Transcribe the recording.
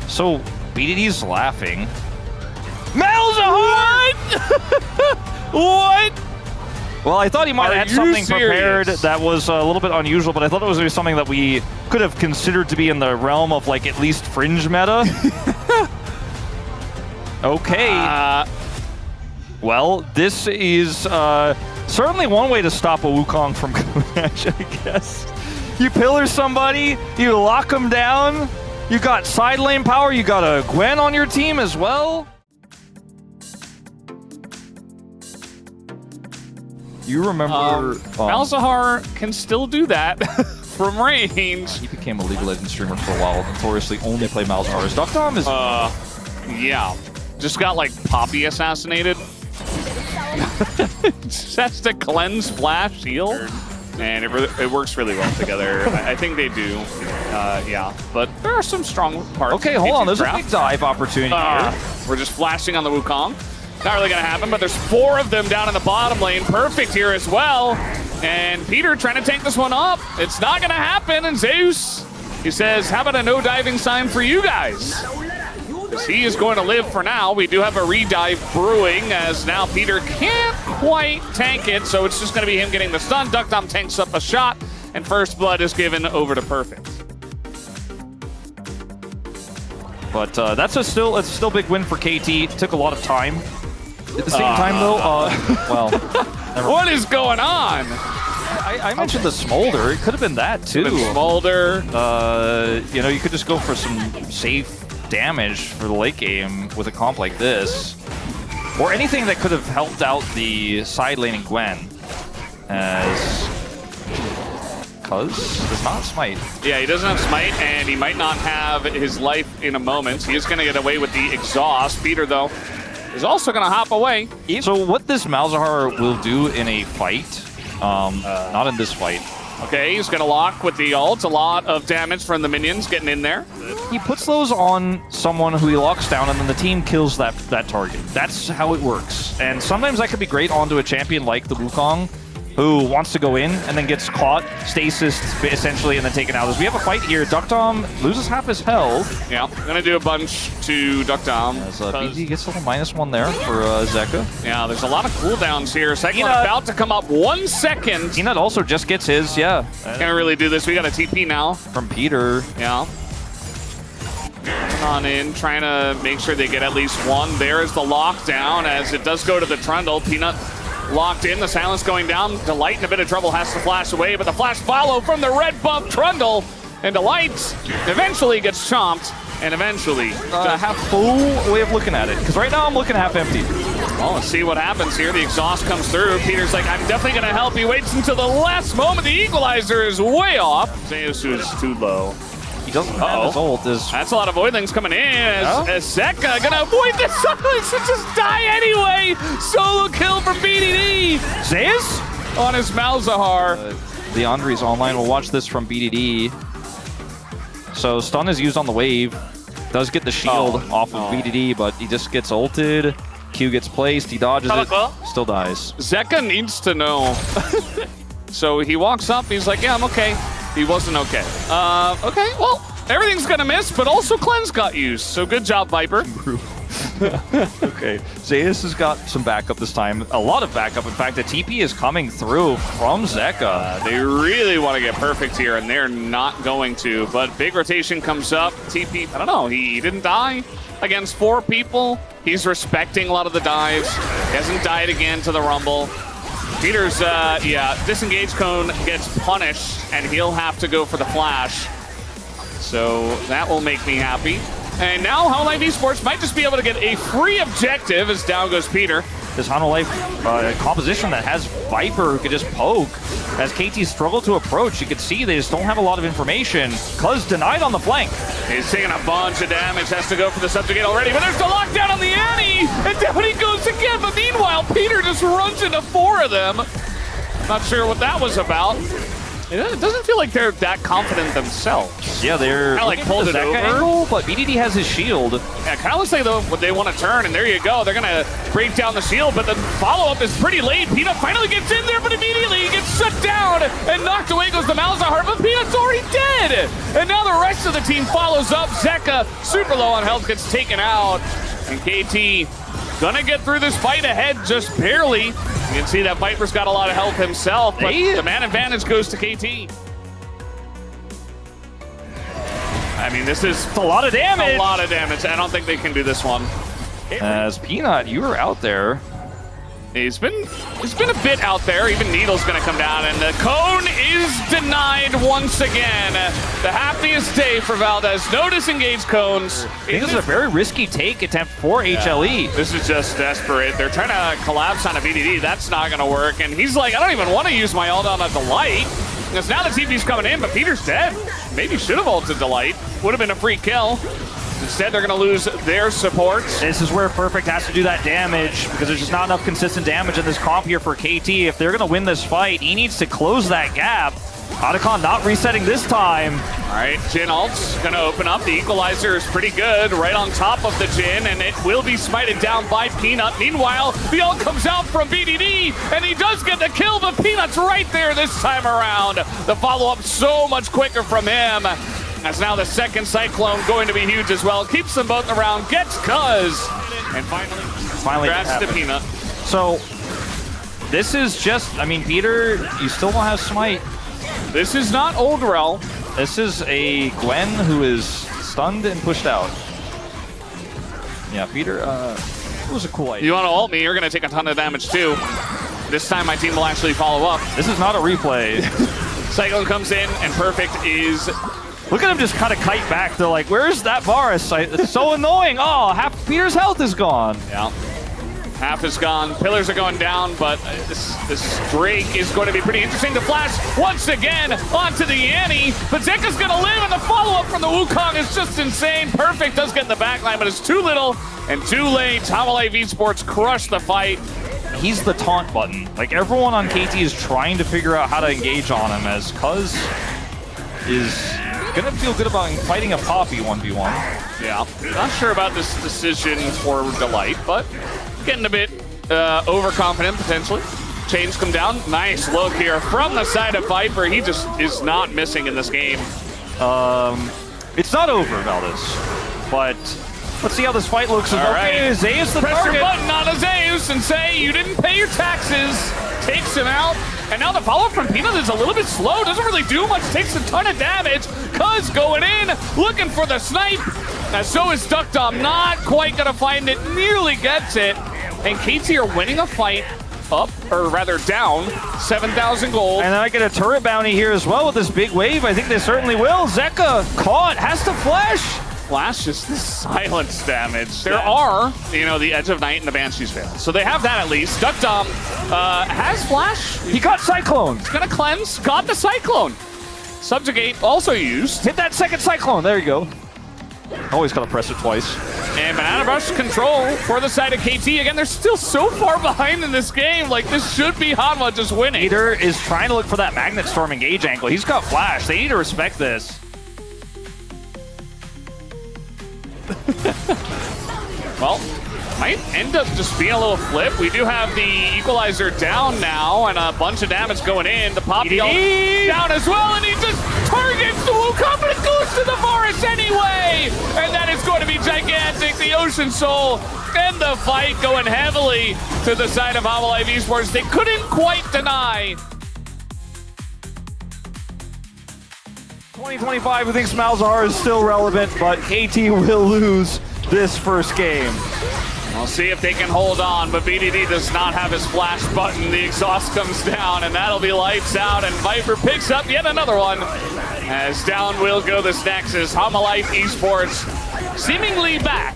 So, BDD's laughing. Malzahar! What? Well, I thought he might have had something prepared that was a little bit unusual, but I thought it was something that we could have considered to be in the realm of, like, at least fringe meta. Okay. Well, this is certainly one way to stop a Wukong from Clash, I guess. You pillar somebody, you lock them down. You got side lane power, you got a Gwen on your team as well. You remember... Malzahar can still do that from range. He became a League of Legends streamer for a while, notoriously only play Malzahar. His Duckdom is... yeah. Just got, like, Poppy assassinated. Just has to cleanse, flash, heal. And it works really well together. I think they do. Yeah, but there are some strong parts. Okay, hold on. There's a big dive opportunity here. We're just flashing on the Wukong. Not really going to happen, but there's 4 of them down in the bottom lane. Perfect here as well. And Peter trying to take this one up. It's not going to happen. And Zeus, he says, how about a no diving sign for you guys? He is going to live for now. We do have a redive brewing, as now Peter can't quite tank it, so it's just going to be him getting the stun. Duckdom tanks up a shot, and first blood is given over to Perfect. But that's a still big win for KT. It took a lot of time. At the same time, though, well, what is going on? I mentioned the Smolder. It could have been that too. Smolder. You know, you could just go for some safe damage for the late game with a comp like this, or anything that could have helped out the side laning Gwen, as Cuz does not smite. Yeah, he doesn't have smite, and he might not have his life in a moment. He is going to get away with the exhaust. Peter, though, is also going to hop away. So what this Malzahar will do in a fight, not in this fight. Okay, he's going to lock with the ult. A lot of damage from the minions getting in there. He puts those on someone who he locks down, and then the team kills that target. That's how it works. And sometimes that could be great onto a champion like the Wukong, who wants to go in and then gets caught, stasis essentially, and then taken out. As we have a fight here, Duckdom loses half his health. Yeah, gonna do a bunch to Duckdom. As BD gets a little -1 there for Zeka. Yeah, there's a lot of cooldowns here. Second one about to come up 1 second. Peanut also just gets his, yeah. Can't really do this. We got a TP now. From Peter. Yeah. On in, trying to make sure they get at least one. There is the lockdown as it does go to the Trundle. Peanut locked in, the silence going down. Delight in a bit of trouble, has to flash away, but the flash follow from the red buff Trundle. And Delight eventually gets chomped, and eventually have full way of looking at it. Because right now I'm looking half empty. Well, let's see what happens here. The exhaust comes through. Peter's like, I'm definitely going to help. He waits until the last moment. The equalizer is way off. Zeus is too low. He doesn't have his ult. That's a lot of voidlings coming in as Zeka gonna avoid the silence and just die anyway. Solo kill for BDD. Zeus on his Malzahar. Leandri's online. We'll watch this from BDD. So stun is used on the wave. Does get the shield off of BDD, but he just gets ulted. Q gets placed. He dodges it. Still dies. Zeka needs to know. So he walks up. He's like, yeah, I'm okay. He wasn't okay. Okay, well, everything's gonna miss, but also Cleanse got used. So good job, Viper. Okay, Zeus has got some backup this time. A lot of backup. In fact, the TP is coming through from Zeka. They really want to get perfect here, and they're not going to. But big rotation comes up. TP, I don't know, he didn't die against 4 people. He's respecting a lot of the dives. He hasn't died again to the Rumble. Peter's, disengage cone gets punished, and he'll have to go for the flash. So that will make me happy. And now Hololive Esports might just be able to get a free objective as down goes Peter. This Hololive composition that has Viper who could just poke. As KT struggle to approach, you can see they just don't have a lot of information. Cuz denied on the flank. He's taking a bunch of damage, has to go for the subjugate already, but there's the lockdown on the end! just runs into 4 of them. Not sure what that was about. It doesn't feel like they're that confident themselves. Yeah, they're kind of like pulled it Zeka over. Angle, but Bdd has his shield. Yeah, kind of looks like though when they want to turn, and there you go. They're gonna break down the shield, but the follow-up is pretty late. Peanut finally gets in there, but immediately he gets shut down and knocked away goes the Malzahar, but Peanut's already dead. And now the rest of the team follows up. Zeka, super low on health, gets taken out, and KT gonna get through this fight ahead just barely. You can see that Viper's got a lot of health himself, but the man advantage goes to KT. I mean, this is a lot of damage. A lot of damage. I don't think they can do this one. As Peanut, you were out there. He's been a bit out there. Even Needle's gonna come down, and the cone is denied once again. The happiest day for Valdez. No disengaged cones. I think this is a very risky take attempt for HLE. This is just desperate. They're trying to collapse on a Bdd. That's not gonna work. And he's like, I don't even want to use my ult on a Delight. Because now the TP's coming in, but Peter's dead. Maybe should have ulted Delight. Would have been a free kill. Instead, they're going to lose their support. This is where Perfect has to do that damage because there's just not enough consistent damage in this comp here for KT. If they're going to win this fight, he needs to close that gap. Otacon not resetting this time. All right, Jhin ult's going to open up. The equalizer is pretty good right on top of the Jhin, and it will be smited down by Peanut. Meanwhile, the ult comes out from Bdd, and he does get the kill, but Peanut's right there this time around. The follow-up so much quicker from him. As now the second Cyclone going to be huge as well. Keeps them both around, gets Cuz. And finally congrats to Peanut. So, this is just, I mean, Peter, you still don't have Smite. This is not Old Rel. This is a Gwen who is stunned and pushed out. Yeah, Peter, it was a cool idea. You want to ult me, you're going to take a ton of damage too. This time my team will actually follow up. This is not a replay. Cyclone comes in, and Perfect is... Look at him just kind of kite back. They're like, where's that Varus? It's so annoying. Oh, half Peter's health is gone. Yeah. Half is gone. Pillars are going down, but this Drake is going to be pretty interesting to flash once again onto the Annie. But Zeka's going to live, and the follow-up from the Wukong is just insane. Perfect does get in the backline, but it's too little and too late. Life Esports crushed the fight. He's the taunt button. Like, everyone on KT is trying to figure out how to engage on him as Cuz is gonna feel good about fighting a Poppy 1v1. Yeah, not sure about this decision for Delight, but getting a bit overconfident potentially. Chains come down. Nice look here from the side of Viper. He just is not missing in this game. It's not over, Valdez, but let's see how this fight looks. All right. Zeus the Press target. your button on a Zeus and say you didn't pay your taxes. Takes him out. And now the follow-up from Peanut is a little bit slow. Doesn't really do much. Takes a ton of damage. Cuz going in, looking for the snipe. And so is Duckdom. Not quite going to find it. Nearly gets it. And KT are winning a fight up, or rather down, 7,000 gold. And then I get a turret bounty here as well with this big wave. I think they certainly will. Zeka caught, has to flash. Flash is the silence damage. There are, the Edge of Night and the Banshee's Veil. So they have that at least. Duckdom has Flash. He got Cyclone. He's going to cleanse. Got the Cyclone. Subjugate also used. Hit that second Cyclone. There you go. Always got to press it twice. And Banana Brush control for the side of KT. Again, they're still so far behind in this game. Like, this should be Hanwha just winning. Peter is trying to look for that Magnet Storm engage angle. He's got Flash. They need to respect this. Well, might end up just being a little flip. We do have the equalizer down now and a bunch of damage going in. The Poppy down as well, and he just targets the Wukong, but it goes to the Varus anyway! And that is going to be gigantic. The Ocean Soul and the fight going heavily to the side of Life Esports. They couldn't quite deny. 2025, who thinks Malzahar is still relevant, but KT will lose this first game. We'll see if they can hold on, but Bdd does not have his flash button. The exhaust comes down, and that'll be lights out, and Viper picks up yet another one. As down will go this Nexus. Life Esports seemingly back